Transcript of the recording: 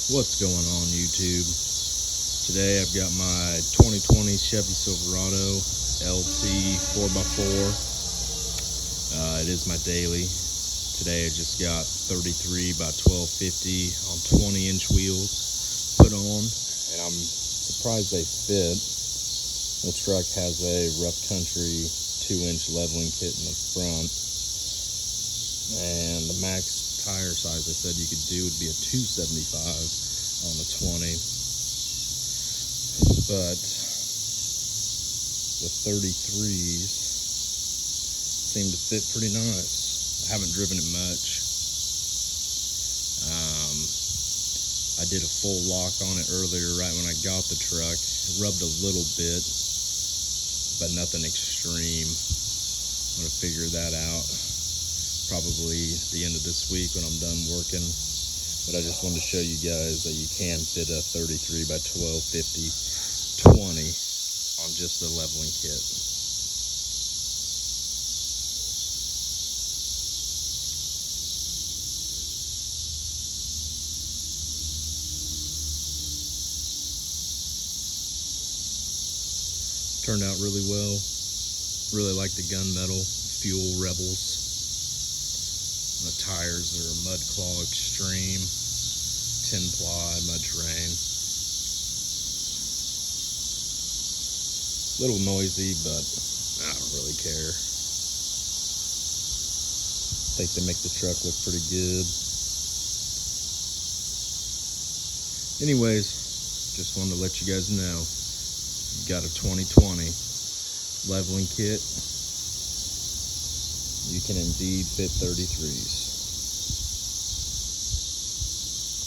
What's going on YouTube? Today I've got my 2020 Chevy Silverado LT 4x4. It is my daily. Today I just got 33 by 1250 on 20-inch wheels put on, and I'm surprised they fit. The truck has a rough country 2-inch leveling kit in the front, and the max tire size I said you could do would be a 275 on the 20, but the 33s seem to fit pretty nice. I haven't driven it much. I did a full lock on it earlier right when I got the truck. It rubbed a little bit, but nothing extreme. I'm gonna figure that out probably at the end of this week when I'm done working. But I just wanted to show you guys that you can fit a 33 by 1250 20 on just the leveling kit. Turned out really well. Really like the Gunmetal Fuel Rebels. The tires are Mud Claw Extreme 10 ply mud terrain. A little noisy, but I don't really care. I think they make the truck look pretty good. Anyways, just wanted to let you guys know, you got a 2020 leveling kit, you can indeed fit 33s.